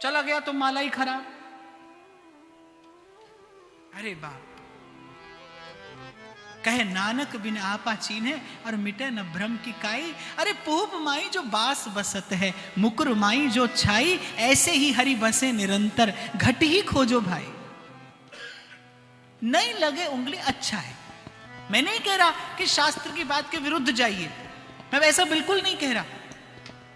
चला गया तो माला ही खराब। अरे बाप, कहे नानक बिन आपा चीन्हे और मिटे न भ्रम की काई। अरे पूप माई जो बास बसत है, मुकुर माई जो छाई, ऐसे ही हरि बसे निरंतर, घट ही खोजो भाई। नहीं लगे उंगली अच्छा है। मैं नहीं कह रहा कि शास्त्र की बात के विरुद्ध जाइए, मैं वैसा बिल्कुल नहीं कह रहा।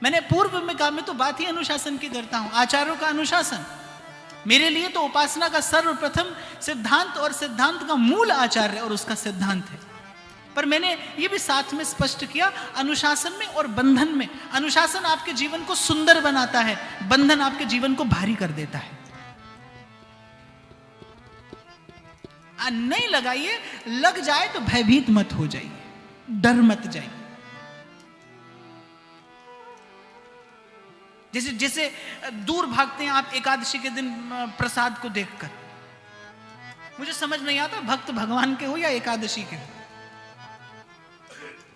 मैंने पूर्व में कहा, मैं तो बात ही अनुशासन की करता हूं, आचार्यों का अनुशासन। मेरे लिए तो उपासना का सर्वप्रथम सिद्धांत और सिद्धांत का मूल आचार्य और उसका सिद्धांत है। पर मैंने ये भी साथ में स्पष्ट किया, अनुशासन में और बंधन में। अनुशासन आपके जीवन को सुंदर बनाता है, बंधन आपके जीवन को भारी कर देता है। नहीं लगाइए, लग जाए तो भयभीत मत हो जाइए, डर मत जाइए। जैसे जैसे दूर भागते हैं आप एकादशी के दिन प्रसाद को देखकर। मुझे समझ नहीं आता भक्त भगवान के हो या एकादशी के हो,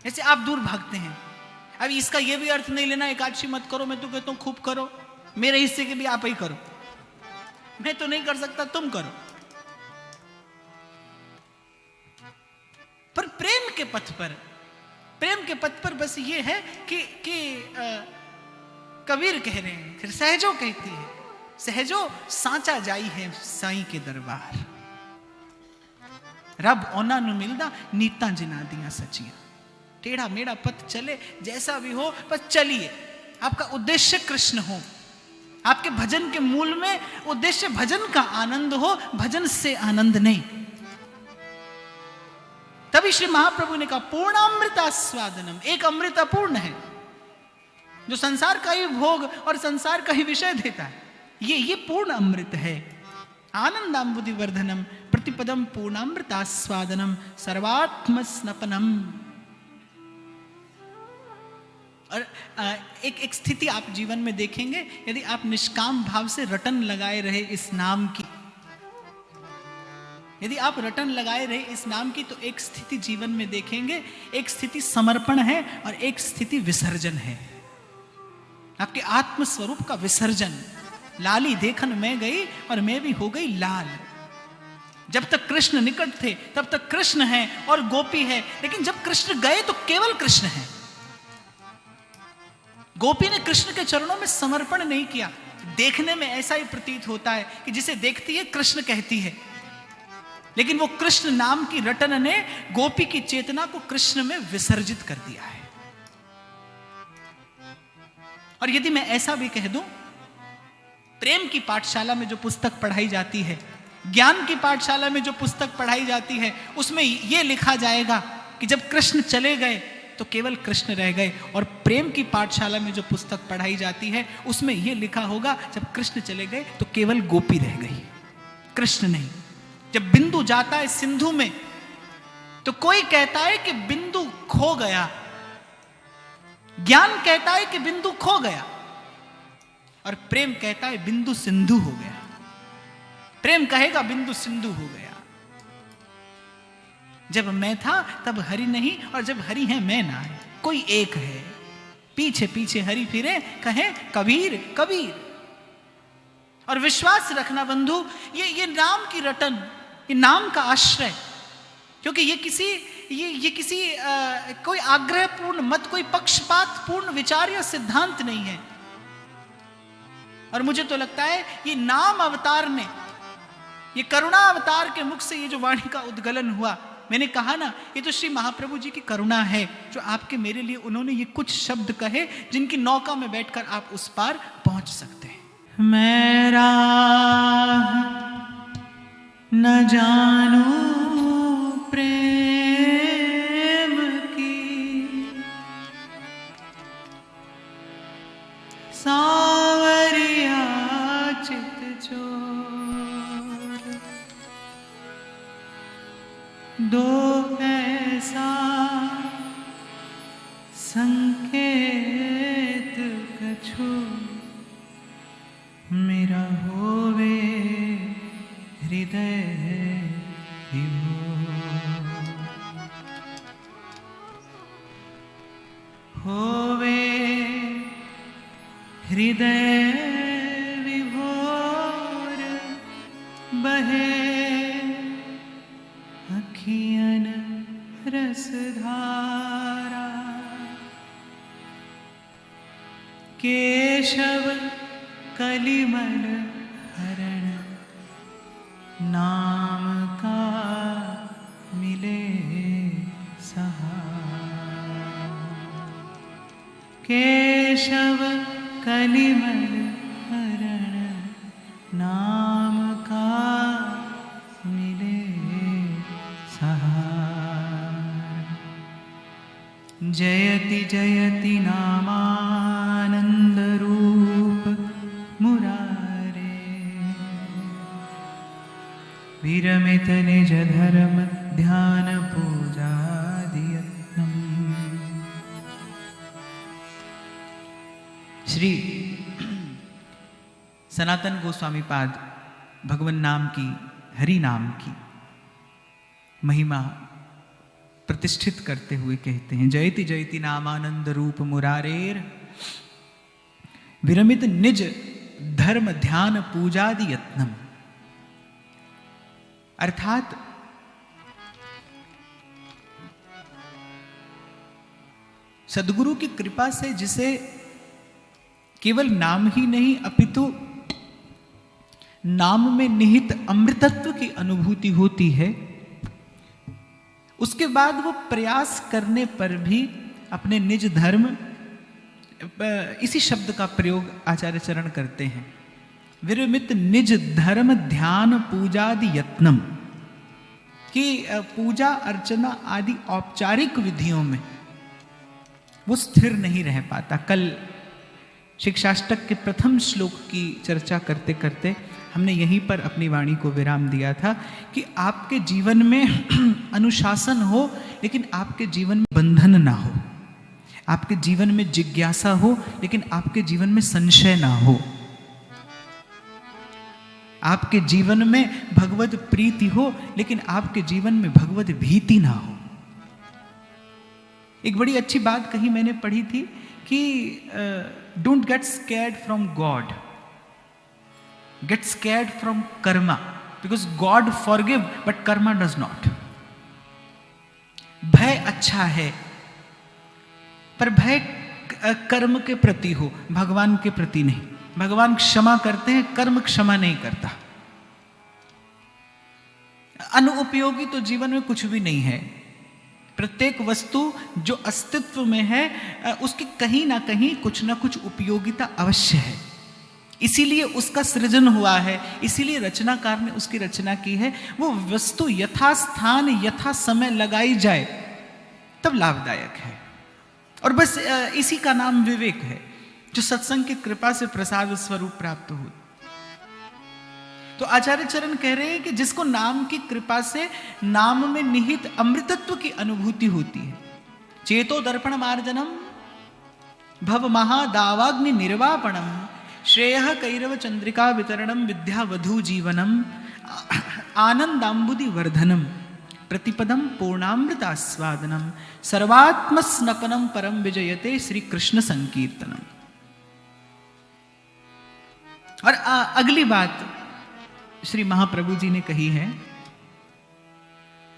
जैसे आप दूर भागते हैं। अब इसका यह भी अर्थ नहीं लेना एकादशी मत करो, मैं तो कहता हूं खूब करो, मेरे हिस्से के भी आप ही करो। मैं तो नहीं कर सकता, तुम करो। पर प्रेम के पथ पर बस ये है कि कबीर कह रहे हैं, फिर सहजो कहती है, सहजो सांचा जाई है साईं के दरबार। रब ओना नु मिलदा नीता जिना दिया सचिया। टेढ़ा मेढ़ा पथ चले, जैसा भी हो बस चलिए। आपका उद्देश्य कृष्ण हो, आपके भजन के मूल में उद्देश्य भजन का आनंद हो, भजन से आनंद नहीं। तभी श्री महाप्रभु ने कहा पूर्णामृतास्वादनम, एक अमृत अपूर्ण है जो संसार का ही भोग और संसार का ही विषय देता है। ये पूर्ण अमृत है। आनंदाम्बुधि वर्धनम प्रतिपदम पूर्णामृतास्वादनम सर्वात्म स्नपनम। और एक स्थिति आप जीवन में देखेंगे, यदि आप निष्काम भाव से रटन लगाए रहे इस नाम की, यदि आप रटन लगाए रहे इस नाम की, तो एक स्थिति जीवन में देखेंगे। एक स्थिति समर्पण है और एक स्थिति विसर्जन है। आपके आत्म स्वरूप का विसर्जन। लाली देखन मैं गई और मैं भी हो गई लाल। जब तक कृष्ण निकट थे तब तक कृष्ण है और गोपी है, लेकिन जब कृष्ण गए तो केवल कृष्ण है। गोपी ने कृष्ण के चरणों में समर्पण नहीं किया। देखने में ऐसा ही प्रतीत होता है कि जिसे देखती है कृष्ण कहती है, लेकिन वो कृष्ण नाम की रटन ने गोपी की चेतना को कृष्ण में विसर्जित कर दिया है। और यदि मैं ऐसा भी कह दूं, प्रेम की पाठशाला में जो पुस्तक पढ़ाई जाती है, ज्ञान की पाठशाला में जो पुस्तक पढ़ाई जाती है, उसमें यह लिखा जाएगा कि जब कृष्ण चले गए तो केवल कृष्ण रह गए। और प्रेम की पाठशाला में जो पुस्तक पढ़ाई जाती है, उसमें यह लिखा होगा जब कृष्ण चले गए तो केवल गोपी रह गई, कृष्ण नहीं। जब बिंदु जाता है सिंधु में तो कोई कहता है कि बिंदु खो गया, ज्ञान कहता है कि बिंदु खो गया, और प्रेम कहता है बिंदु सिंधु हो गया। प्रेम कहेगा बिंदु सिंधु हो गया। जब मैं था तब हरि नहीं, और जब हरि है मैं ना है, कोई एक है। पीछे पीछे हरि फिरे, कहे कबीर कबीर। और विश्वास रखना बंधु, ये नाम की रटन, ये नाम का आश्रय, क्योंकि ये किसी कोई आग्रहपूर्ण मत, कोई पक्षपात पूर्ण विचार या सिद्धांत नहीं है। और मुझे तो लगता है ये नाम अवतार ने, ये करुणा अवतार के मुख से ये जो वाणी का उद्गलन हुआ, मैंने कहा ना, ये तो श्री महाप्रभु जी की करुणा है जो आपके मेरे लिए उन्होंने ये कुछ शब्द कहे जिनकी नौका में बैठकर आप उस पार पहुंच सकते हैं। मैं राह न जानू प्रेम की, सावरिया चित चोर, दो ऐसा संकेत कछु, मेरा होवे हृदय होवे हृदय विभो। बहे अखियन रसधारा, केशव कलिमल हरण, नाम का मिले सहारा। केशव कलिमल हरण, नाम का मिले सहारा। जयति जयति नामानंद रूप मुरारे, विरमित निज धर्म ध्यान पूजादियत्नम्। श्री सनातन गोस्वामी पाद भगवान नाम की, हरि नाम की महिमा प्रतिष्ठित करते हुए कहते हैं, जयति जयति नामानंद रूप मुरारेर, विरमित निज धर्म ध्यान पूजादि यत्नम। अर्थात सद्गुरु की कृपा से जिसे केवल नाम ही नहीं अपितु नाम में निहित अमृतत्व की अनुभूति होती है, उसके बाद वो प्रयास करने पर भी अपने निज धर्म, इसी शब्द का प्रयोग आचार्य चरण करते हैं, विरमित निज धर्म ध्यान पूजादि यत्नम, कि पूजा अर्चना आदि औपचारिक विधियों में वो स्थिर नहीं रह पाता। कल शिक्षाष्टक के प्रथम श्लोक की चर्चा करते करते हमने यहीं पर अपनी वाणी को विराम दिया था कि आपके जीवन में अनुशासन हो, लेकिन आपके जीवन में बंधन ना हो, आपके जीवन में जिज्ञासा हो, लेकिन आपके जीवन में संशय ना हो, आपके जीवन में भगवत प्रीति हो, लेकिन आपके जीवन में भगवत भीति ना हो। एक बड़ी अच्छी बात कही मैंने पढ़ी थी कि don't get scared from God, get scared from Karma, because God forgive but Karma does not. भय अच्छा है, पर भय कर्म के प्रति हो, भगवान के प्रति नहीं। भगवान क्षमा करते हैं, कर्म क्षमा नहीं करता। अनुपयोगी तो जीवन में कुछ भी नहीं है। प्रत्येक वस्तु जो अस्तित्व में है उसकी कहीं ना कहीं कुछ ना कुछ उपयोगिता अवश्य है, इसीलिए उसका सृजन हुआ है, इसीलिए रचनाकार ने उसकी रचना की है। वो वस्तु यथा स्थान यथा समय लगाई जाए तब लाभदायक है, और बस इसी का नाम विवेक है, जो सत्संग की कृपा से प्रसाद स्वरूप प्राप्त हो। तो आचार्य चरण कह रहे हैं कि जिसको नाम की कृपा से नाम में निहित अमृतत्व की अनुभूति होती है, चेतो दर्पण मार्जनम भव महादावाग्नि निर्वापणम, श्रेयः कैरव चंद्रिका वितरणम, विद्या वधु जीवनम, आनंदांबुदि वर्धनम, प्रतिपदम पूर्णामृतास्वादनम, सर्वात्म स्नपनम परम विजयते श्री कृष्ण संकीर्तनम। और अगली बात श्री महाप्रभु जी ने कही है,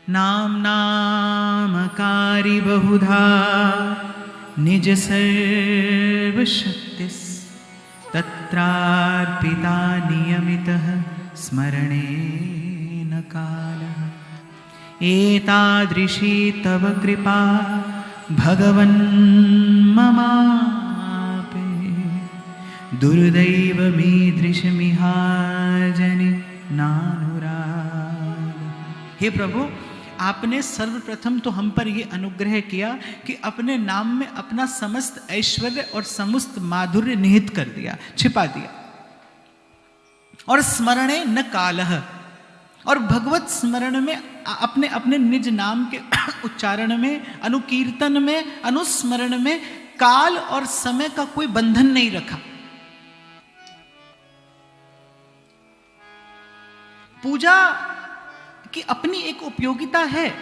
नाम नामकारी बहुधा निज सर्व शक्तिस, तत्रार्पिता नियमितः स्मरणेन कालः, एतादृशी तव कृपा भगवन् ममापि, दुर्दैव मीदृशमिहाजनि नानुराग। हे प्रभु, आपने सर्वप्रथम तो हम पर यह अनुग्रह किया कि अपने नाम में अपना समस्त ऐश्वर्य और समस्त माधुर्य निहित कर दिया, छिपा दिया। और स्मरणे न कालः, और भगवत स्मरण में अपने अपने निज नाम के उच्चारण में, अनुकीर्तन में, अनुस्मरण में काल और समय का कोई बंधन नहीं रखा। पूजा की अपनी एक उपयोगिता है।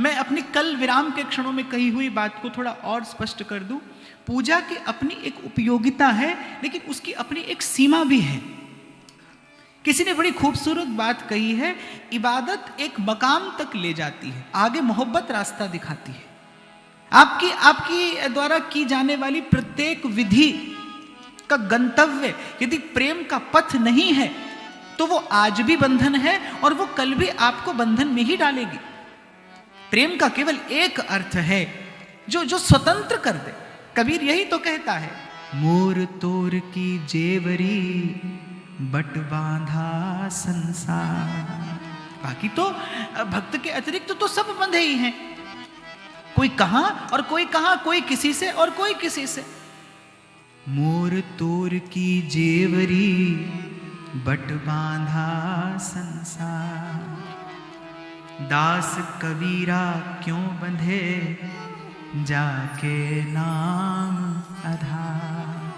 मैं अपनी कल विराम के क्षणों में कही हुई बात को थोड़ा और स्पष्ट कर दूं। पूजा की अपनी एक उपयोगिता है, लेकिन उसकी अपनी एक सीमा भी है। किसी ने बड़ी खूबसूरत बात कही है, इबादत एक मकाम तक ले जाती है, आगे मोहब्बत रास्ता दिखाती है। आपकी द्वारा की जाने वाली प्रत्येक विधि का गंतव्य यदि प्रेम का पथ नहीं है तो वो आज भी बंधन है और वो कल भी आपको बंधन में ही डालेगी। प्रेम का केवल एक अर्थ है जो स्वतंत्र कर दे। कबीर यही तो कहता है, मोर तोर की जेवरी बट बांधा संसार। बाकी तो भक्त के अतिरिक्त तो सब बंधे ही हैं, कोई कहां और कोई कहां, कोई किसी से और कोई किसी से। मोर तोर की जेवरी बट बांधा संसार, दास कबीरा क्यों बंधे जाके नाम आधार।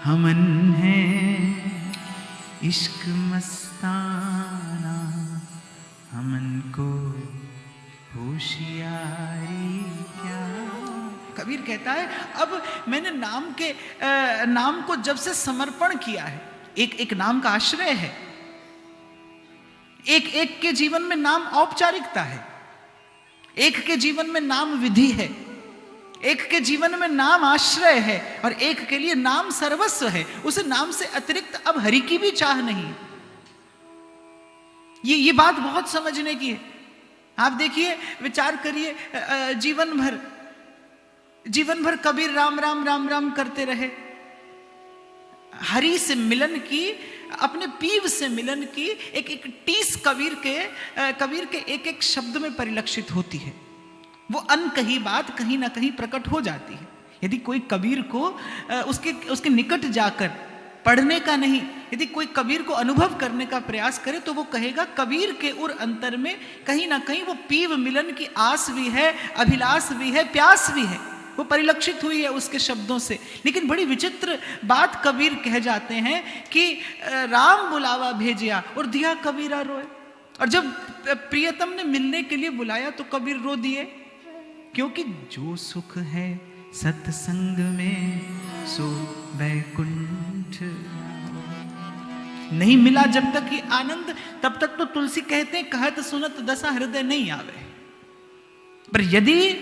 हमन है इश्क मस्ताना, हमन को होशियारी क्या। कबीर कहता है, अब मैंने नाम को जब से समर्पण किया है, एक नाम का आश्रय है, एक के जीवन में नाम औपचारिकता है, एक के जीवन में नाम विधि है, एक के जीवन में नाम आश्रय है और एक के लिए नाम सर्वस्व है। उस नाम से अतिरिक्त अब हरि की भी चाह नहीं। ये बात बहुत समझने की है। आप देखिए, विचार करिए, जीवन भर कबीर राम राम राम राम करते रहे, हरि से मिलन की, अपने पीव से मिलन की एक टीस कबीर के एक एक शब्द में परिलक्षित होती है। वो अनकही बात कहीं ना कहीं प्रकट हो जाती है। यदि कोई कबीर को उसके निकट जाकर पढ़ने का नहीं, यदि कोई कबीर को अनुभव करने का प्रयास करे तो वो कहेगा कबीर के उर अंतर में कहीं ना कहीं वो पीव मिलन की आस भी है, अभिलाष भी है, प्यास भी है, वो परिलक्षित हुई है उसके शब्दों से। लेकिन बड़ी विचित्र बात कबीर कह जाते हैं कि राम बुलावा भेजिया और दिया कबीरा रोए। और जब प्रियतम ने मिलने के लिए बुलाया तो कबीर रो दिए, क्योंकि जो सुख है सत्संग में सो वैकुंठ। नहीं मिला जब तक ये आनंद, तब तक तो तुलसी कहते हैं कहत सुनत दशा हृदय नहीं आवे। पर यदि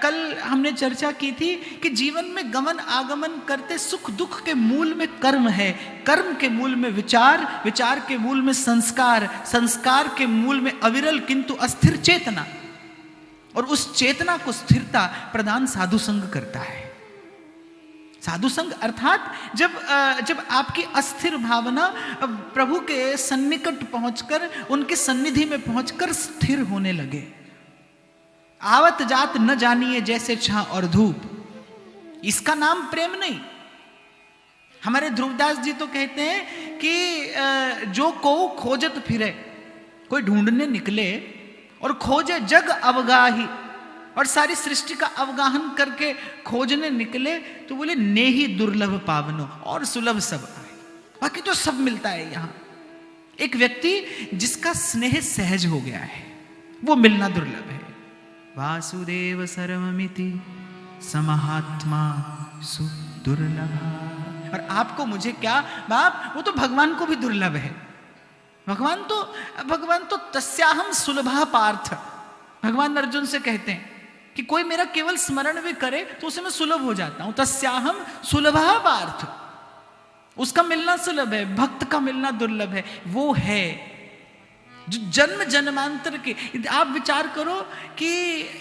कल हमने चर्चा की थी कि जीवन में गमन आगमन करते सुख दुख के मूल में कर्म है, कर्म के मूल में विचार, विचार के मूल में संस्कार, संस्कार के मूल में अविरल किंतु अस्थिर चेतना, और उस चेतना को स्थिरता प्रदान साधु संग करता है। साधु संग अर्थात जब आपकी अस्थिर भावना प्रभु के सन्निकट पहुंचकर, उनके सन्निधि में पहुंचकर स्थिर होने लगे। आवत जात न जानिए जैसे छां और धूप, इसका नाम प्रेम नहीं। हमारे ध्रुवदास जी तो कहते हैं कि जो को खोजत फिरे, कोई ढूंढने निकले और खोजे जग अवगाही, और सारी सृष्टि का अवगाहन करके खोजने निकले तो बोले नेही दुर्लभ पावनो, और सुलभ सब आए। बाकी तो सब मिलता है यहां। एक व्यक्ति जिसका स्नेह सहज हो गया है वो मिलना दुर्लभ है। वासुदेव सर्वमिति समहात्मा सुदुर्लभ। और आपको मुझे क्या बाप, वो तो भगवान को भी दुर्लभ है। भगवान तो तस्याहम सुलभा पार्थ। भगवान अर्जुन से कहते हैं कि कोई मेरा केवल स्मरण भी करे तो उसे मैं सुलभ हो जाता हूं। तस्याहम सुलभा पार्थ, उसका मिलना सुलभ है, भक्त का मिलना दुर्लभ है। वो है जो जन्म जन्मांतर के। आप विचार करो कि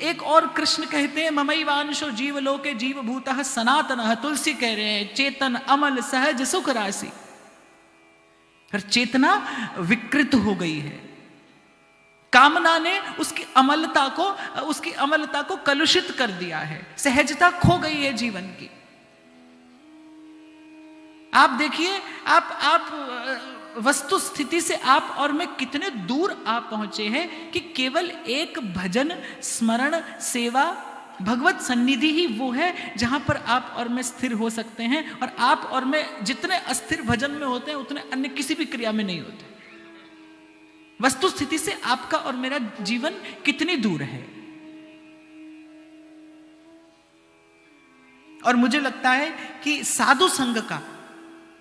एक और कृष्ण कहते हैं ममैवांशो जीवलोके जीवभूतः सनातनः। तुलसी कह रहे हैं चेतन अमल सहज सुख राशि। पर चेतना विकृत हो गई है, कामना ने उसकी अमलता को कलुषित कर दिया है, सहजता खो गई है जीवन की। आप देखिए, आप वस्तु स्थिति से आप और मैं कितने दूर आप पहुंचे हैं कि केवल एक भजन, स्मरण, सेवा, भगवत सन्निधि ही वो है जहां पर आप और मैं स्थिर हो सकते हैं। और आप और मैं जितने अस्थिर भजन में होते हैं उतने अन्य किसी भी क्रिया में नहीं होते। वस्तु स्थिति से आपका और मेरा जीवन कितनी दूर है। और मुझे लगता है कि साधु संग का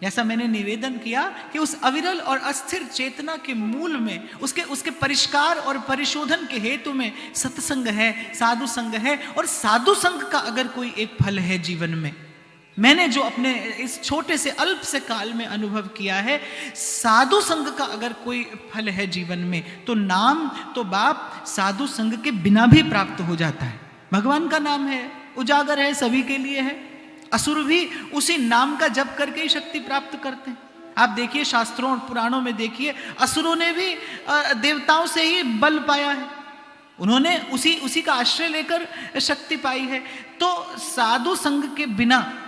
जैसा मैंने निवेदन किया कि उस अविरल और अस्थिर चेतना के मूल में, उसके परिष्कार और परिशोधन के हेतु में सत्संग है, साधु संग है। और साधु संग का अगर कोई एक फल है जीवन में, मैंने जो अपने इस छोटे से अल्प से काल में अनुभव किया है, साधु संग का अगर कोई फल है जीवन में, तो नाम तो बाप साधु संग के बिना भी प्राप्त हो जाता है। भगवान का नाम है, उजागर है, सभी के लिए है। असुर भी उसी नाम का जप करके ही शक्ति प्राप्त करते हैं। आप देखिए शास्त्रों और पुराणों में देखिए, असुरों ने भी देवताओं से ही बल पाया है, उन्होंने उसी का आश्रय लेकर शक्ति पाई है। तो साधु संग के बिना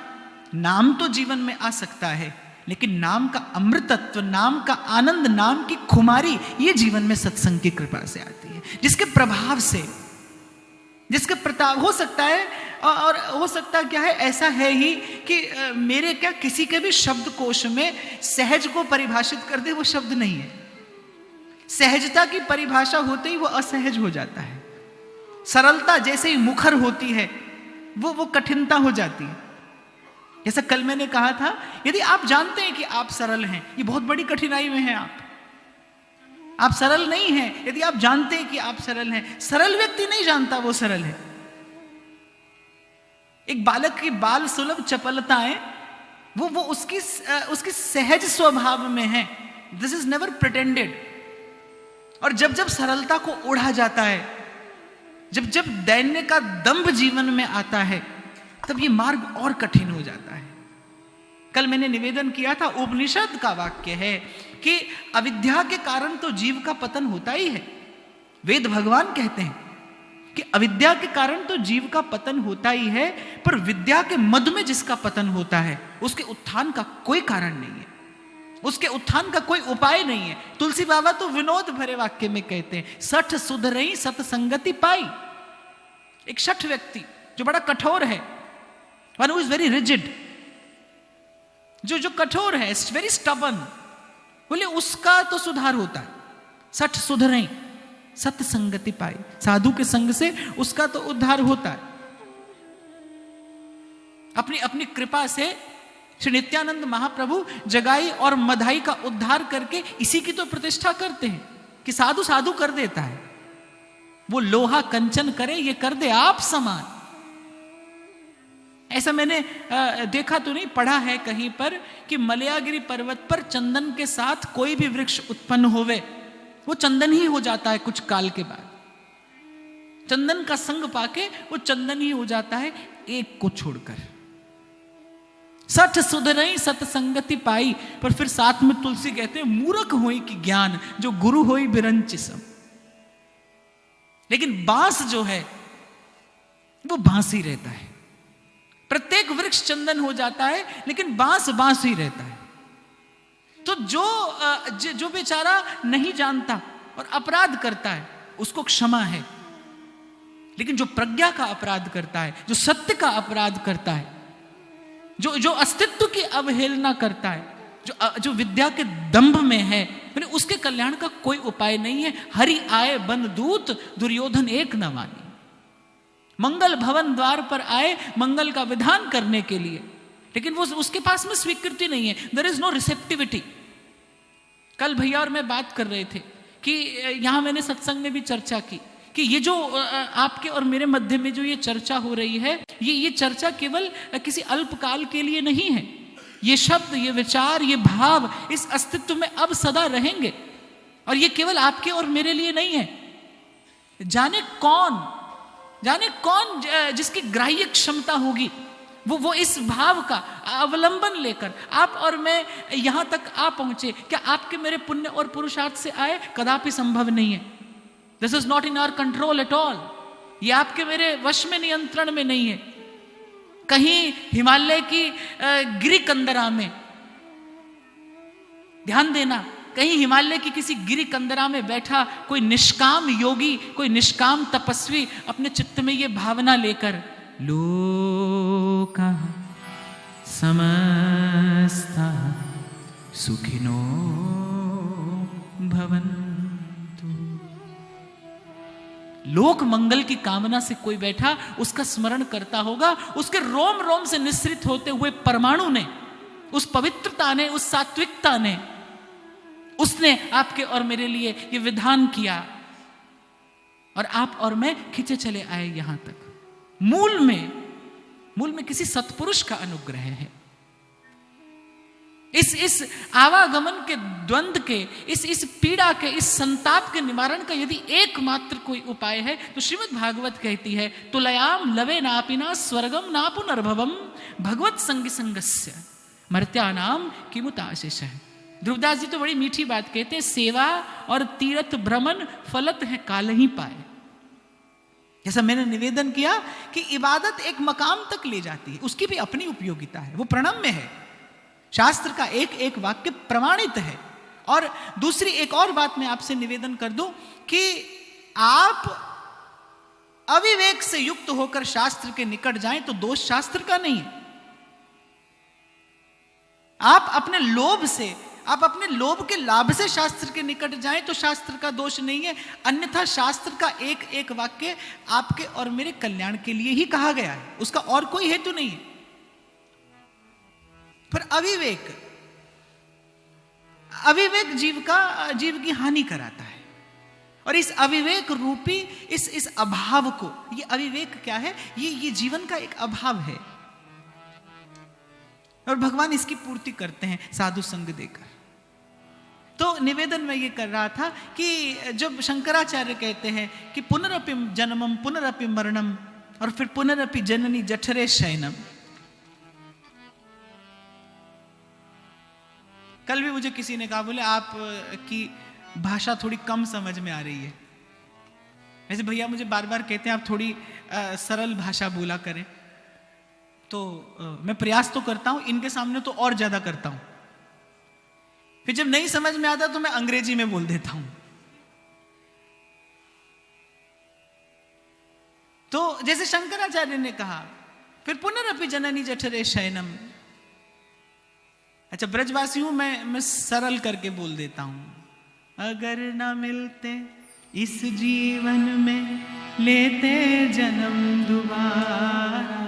नाम तो जीवन में आ सकता है, लेकिन नाम का अमृतत्व, नाम का आनंद, नाम की खुमारी, ये जीवन में सत्संग की कृपा से आती है, जिसके प्रभाव से, जिसके प्रताप हो सकता है। और हो सकता क्या है, ऐसा है ही कि मेरे क्या किसी के भी शब्दकोश में सहज को परिभाषित कर दे, वो शब्द नहीं है। सहजता की परिभाषा होते ही वो असहज हो जाता है। सरलता जैसे ही मुखर होती है, वो कठिनता हो जाती है। जैसा कल मैंने कहा था, यदि आप जानते हैं कि आप सरल हैं, ये बहुत बड़ी कठिनाई में हैं आप सरल नहीं हैं। यदि आप जानते हैं कि आप सरल हैं, सरल व्यक्ति नहीं जानता वो सरल है। एक बालक की बाल सुलभ चपलताएं वो उसकी सहज स्वभाव में है। This is never pretended. और जब सरलता को ओढ़ा जाता है, जब दैन्य का दंभ जीवन में आता है, तब ये मार्ग और कठिन हो जाता है। कल मैंने निवेदन किया था, उपनिषद का वाक्य है कि अविद्या के कारण तो जीव का पतन होता ही है। वेद भगवान कहते हैं कि अविद्या के कारण तो जीव का पतन होता ही है, पर विद्या के मद में जिसका पतन होता है, उसके उत्थान का कोई कारण नहीं है, उसके उत्थान का कोई उपाय नहीं है। तुलसी बाबा तो विनोद भरे वाक्य में कहते हैं, सठ सुधरई सतसंगति पाई। एक शठ व्यक्ति जो बड़ा कठोर है, one who is very rigid, जो कठोर है, वेरी स्टबर्न, बोले उसका तो सुधार होता है। सठ सुधरई सतसंगति पाई, साधु के संग से उसका तो उद्धार होता है। अपनी कृपा से श्री नित्यानंद महाप्रभु जगाई और मधाई का उद्धार करके इसी की तो प्रतिष्ठा करते हैं कि साधु साधु कर देता है। वो लोहा कंचन करे, ये कर दे आप समान। ऐसा मैंने देखा तो नहीं, पढ़ा है कहीं पर कि मलयागिरी पर्वत पर चंदन के साथ कोई भी वृक्ष उत्पन्न होवे, वो चंदन ही हो जाता है कुछ काल के बाद। चंदन का संग पाके वो चंदन ही हो जाता है, एक को छोड़कर। सठ सुधरई सतसंगति पाई, पर फिर साथ में तुलसी कहते हैं, मूर्ख होई कि ज्ञान, जो गुरु होई बिरंचिसम। लेकिन बांस जो है वो बांस ही रहता है। प्रत्येक वृक्ष चंदन हो जाता है, लेकिन बांस बांस ही रहता है। तो जो बेचारा नहीं जानता और अपराध करता है, उसको क्षमा है। लेकिन जो प्रज्ञा का अपराध करता है, जो सत्य का अपराध करता है, जो अस्तित्व की अवहेलना करता है, जो विद्या के दंभ में है, मैंने उसके कल्याण का कोई उपाय नहीं है। हरि आए बन दूत, दुर्योधन एक न मानी। मंगल भवन द्वार पर आए मंगल का विधान करने के लिए, लेकिन वो उसके पास में स्वीकृति नहीं है। There is no receptivity. कल भैया और मैं बात कर रहे थे कि यहां मैंने सत्संग में भी चर्चा की कि ये जो आपके और मेरे मध्य में जो ये चर्चा हो रही है, ये चर्चा केवल किसी अल्पकाल के लिए नहीं है। ये शब्द, ये विचार, ये भाव इस अस्तित्व में अब सदा रहेंगे, और ये केवल आपके और मेरे लिए नहीं है। जाने कौन जिसकी ग्राह्य क्षमता होगी, वो इस भाव का अवलंबन लेकर आप और मैं यहां तक आ पहुंचे। क्या आपके मेरे पुण्य और पुरुषार्थ से आए? कदापि संभव नहीं है। This is not in our control at all. ये आपके मेरे वश में, नियंत्रण में नहीं है। कहीं हिमालय की गिरी कंदरा में, ध्यान देना, कहीं हिमालय की किसी गिरी कंदरा में बैठा कोई निष्काम योगी, कोई निष्काम तपस्वी अपने चित्त में ये भावना लेकर, लोका समस्ता सुखिनो भवन्तु। लोक मंगल की कामना से कोई बैठा उसका स्मरण करता होगा, उसके रोम रोम से निस्सृत होते हुए परमाणु ने उस पवित्रता ने, उस सात्विकता ने, उसने आपके और मेरे लिए ये विधान किया और आप और मैं खिंचे चले आए यहां तक। मूल में किसी सत्पुरुष का अनुग्रह है। इस आवागमन के द्वंद्व के, इस पीड़ा के, इस संताप के निवारण का यदि एकमात्र कोई उपाय है तो श्रीमद् भागवत कहती है, तुलयाम लवे नापिना स्वर्गम ना पुनर्भवम भगवत संग संगस्य मर्त्यानाम किमुताशिष है। ध्रुवदास जी तो बड़ी मीठी बात कहते हैं, सेवा और तीर्थ भ्रमण फलत है काल ही पाए। जैसा मैंने निवेदन किया कि इबादत एक मकाम तक ले जाती है, उसकी भी अपनी उपयोगिता है, वो प्रणम्य है। शास्त्र का एक एक वाक्य प्रमाणित है। और दूसरी एक और बात मैं आपसे निवेदन कर दूं कि आप अविवेक से युक्त होकर शास्त्र के निकट जाएं तो दोष शास्त्र का नहीं है। आप अपने लोभ के लाभ से शास्त्र के निकट जाएं तो शास्त्र का दोष नहीं है, अन्यथा शास्त्र का एक एक वाक्य आपके और मेरे कल्याण के लिए ही कहा गया है, उसका और कोई हेतु नहीं है। पर अविवेक जीव की हानि कराता है। और इस अविवेक रूपी इस अभाव को, ये अविवेक क्या है, ये जीवन का एक अभाव है और भगवान इसकी पूर्ति करते हैं साधु संग देकर। तो निवेदन में ये कर रहा था कि जब शंकराचार्य कहते हैं कि पुनरपि जन्मम पुनरपि मरणम और फिर पुनरपि जननी जठरे शयनम। कल भी मुझे किसी ने कहा, बोले आप की भाषा थोड़ी कम समझ में आ रही है। वैसे भैया मुझे बार बार कहते हैं आप थोड़ी सरल भाषा बोला करें, तो मैं प्रयास तो करता हूं, इनके सामने तो और ज्यादा करता हूं। फिर जब नहीं समझ में आता तो मैं अंग्रेजी में बोल देता हूं। तो जैसे शंकराचार्य ने कहा, फिर पुनरपि जननी जठरे शयनम। अच्छा, ब्रजवासी हूं मैं सरल करके बोल देता हूं। अगर ना मिलते इस जीवन में लेते जन्म दोबारा,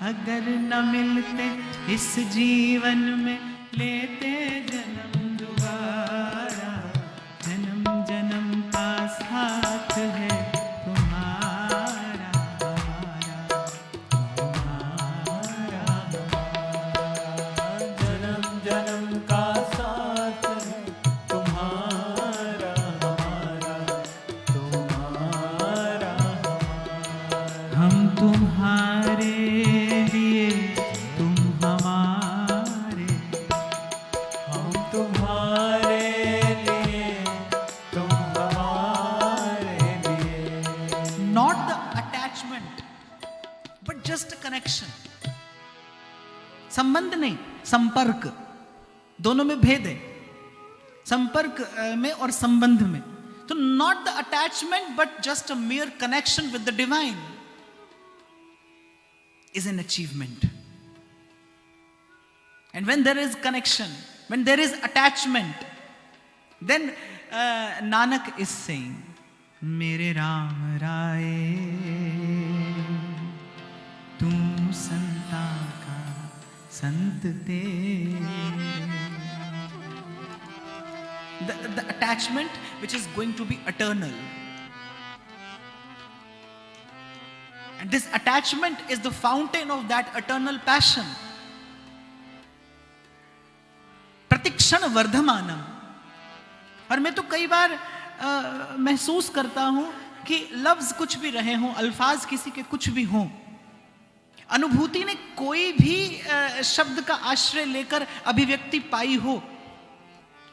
अगर न मिलते इस जीवन में लेते जन्म दोबारा, जन्म जन्म का साथ है तुम्हारा हमारा, तुम्हारा जन्म जन्म का साथ है तुम्हारा हमारा, तुम्हारा हम तुम्हारे लिए तुम हमारे, हम तुम्हारे लिए तुम हमारे लिए। Not the attachment but just connection. संबंध नहीं, संपर्क, दोनों में भेद है, संपर्क में और संबंध में। तो not the attachment but just a mere connection with the divine is an achievement. And when there is connection, when there is attachment, then Nanak is saying, मेरे राम राये तू संता का संत तेरे। The attachment which is going to be eternal. And this attachment is the fountain of that eternal passion. प्रतिक्षण वर्धमानम। और मैं तो कई बार महसूस करता हूं कि लफ्ज कुछ भी रहे हों, अल्फाज किसी के कुछ भी हों, अनुभूति ने कोई भी शब्द का आश्रय लेकर अभिव्यक्ति पाई हो,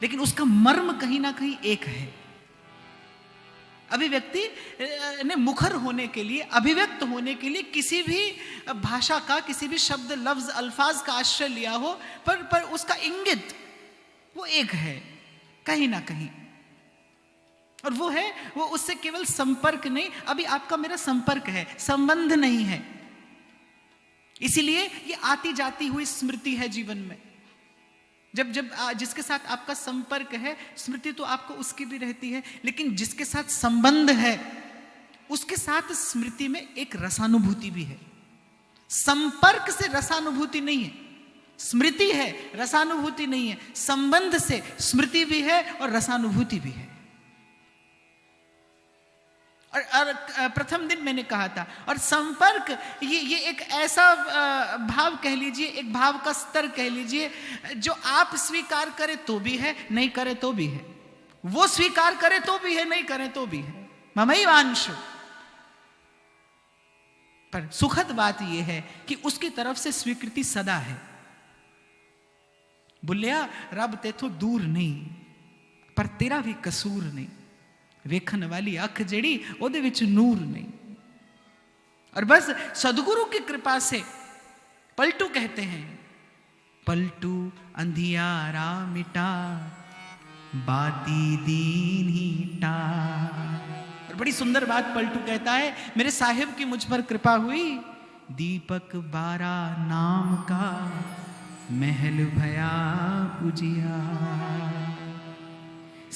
लेकिन उसका मर्म कहीं ना कहीं एक है। अभिव्यक्ति ने मुखर होने के लिए, अभिव्यक्त होने के लिए किसी भी भाषा का, किसी भी शब्द, लफ्ज, अल्फाज का आश्रय लिया हो, पर उसका इंगित वो एक है कहीं ना कहीं। और वो उससे केवल संपर्क नहीं, अभी आपका मेरा संपर्क है, संबंध नहीं है। इसीलिए ये आती जाती हुई स्मृति है जीवन में। जब जिसके साथ आपका संपर्क है, स्मृति तो आपको उसकी भी रहती है, लेकिन जिसके साथ संबंध है उसके साथ स्मृति में एक रसानुभूति भी है। संपर्क से रसानुभूति नहीं है, स्मृति है, रसानुभूति नहीं है। संबंध से स्मृति भी है और रसानुभूति भी है। और प्रथम दिन मैंने कहा था, और संपर्क ये एक ऐसा भाव कह लीजिए, एक भाव का स्तर कह लीजिए, जो आप स्वीकार करें तो भी है, नहीं करे तो भी है। वो स्वीकार करे तो भी है, नहीं करे तो भी है। ममैवांशु। पर सुखद बात यह है कि उसकी तरफ से स्वीकृति सदा है। बुलिया रब तेथों दूर नहीं, पर तेरा भी कसूर नहीं। वेखन वाली अख जेड़ी ओदे विच नूर नहीं। और बस सदगुरु की कृपा से पलटू कहते हैं, पलटू अंधियारा मिटा, बाती दीन ही टा। और बड़ी सुंदर बात पलटू कहता है, मेरे साहिब की मुझ पर कृपा हुई, दीपक बारा नाम का महल भया पुजिया।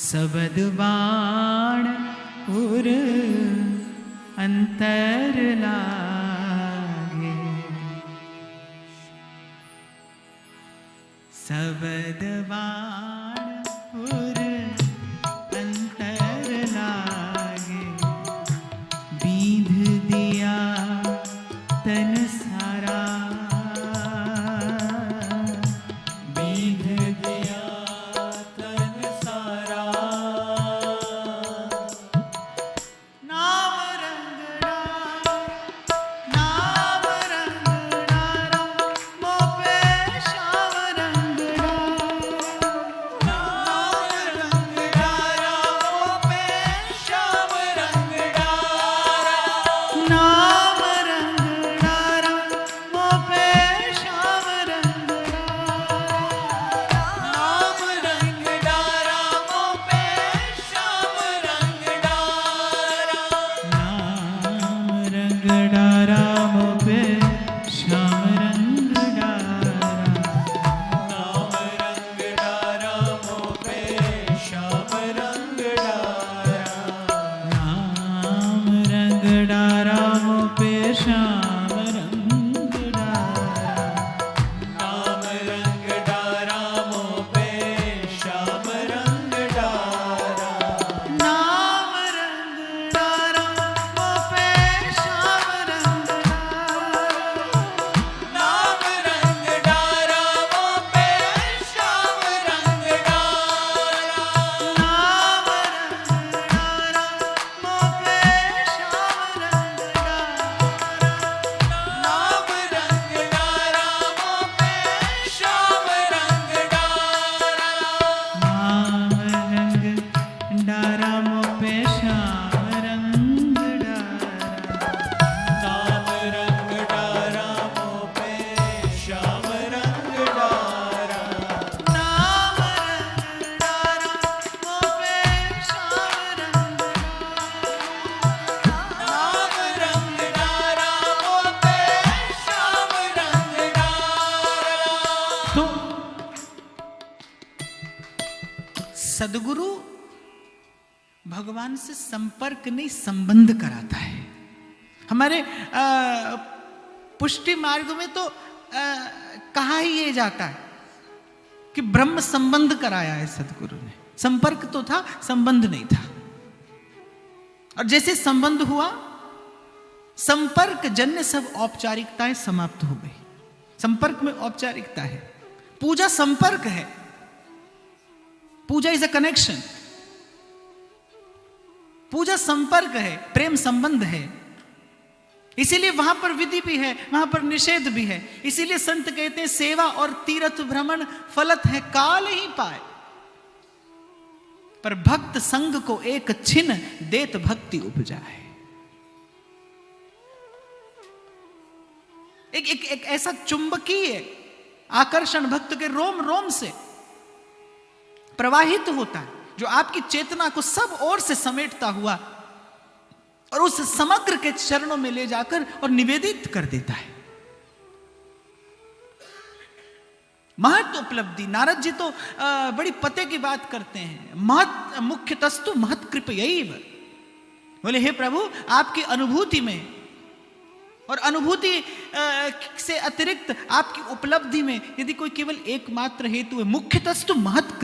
सबद बाण उर अंतर लागे, सबद बाण उर अंतर लागे। बींध दिया तन सारा, बींध दिया तन सारा। नाम रंग डारा, नाम रंग डारा, मोपे श्याम रंग डारा। नाम रंग डारा मोपे श्याम रंग डारा। नाम रंग डारा, मोपे श्याम रंग डारा। नाम रंग डारा मोपे श्याम रंग डारा। नाम रंग डारा, मोपे श्याम रंग डारा। नाम रंग डारा मोपे श्याम रंग डारा। नाम रंग डारा, मोपे श्याम रंग डारा। नाम रंग डारा मोपे श्याम रंग डारा। नाम रंग डारा, मोपे श्याम रंग डारा। नाम रंग डारा मोपे श्याम रंग डारा। नाम रंग डारा, मोपे श्याम रंग डारा। नाम रंग डारा मोपे श्याम रंग डारा। नाम रंग डारा, मोपे श्याम रंग डारा। नाम रंग डारा मोपे श्याम रंग डारा। नाम रंग डारा, मोपे श्याम रंग डारा। नाम रंग डारा मोपे श्याम रंग डारा। तो सदगुरु भगवान से संपर्क नहीं, संबंध कराता है। हमारे पुष्टि मार्ग में तो कहा ही ये जाता है कि ब्रह्म संबंध कराया है सदगुरु ने। संपर्क तो था, संबंध नहीं था। और जैसे संबंध हुआ, संपर्क जन्य सब औपचारिकताएं समाप्त हो गई। संपर्क में औपचारिकता है। पूजा संपर्क है। पूजा इज अ कनेक्शन। पूजा संपर्क है, प्रेम संबंध है। इसीलिए वहां पर विधि भी है, वहां पर निषेध भी है। इसीलिए संत कहते हैं, सेवा और तीर्थ भ्रमण फलत है काल ही पाए, पर भक्त संग को एक छिन देत भक्ति उपजाए। एक ऐसा चुंबकीय आकर्षण भक्त के रोम रोम से प्रवाहित होता है, जो आपकी चेतना को सब ओर से समेटता हुआ और उस समग्र के चरणों में ले जाकर और निवेदित कर देता है। महत उपलब्धि। नारद जी तो बड़ी पते की बात करते हैं। महत मुख्य तस्तु महत कृपयैव। बोले, हे प्रभु, आपकी अनुभूति में और अनुभूति से अतिरिक्त आपकी उपलब्धि में यदि कोई केवल एकमात्र हेतु है, मुख्यतस्तु महत्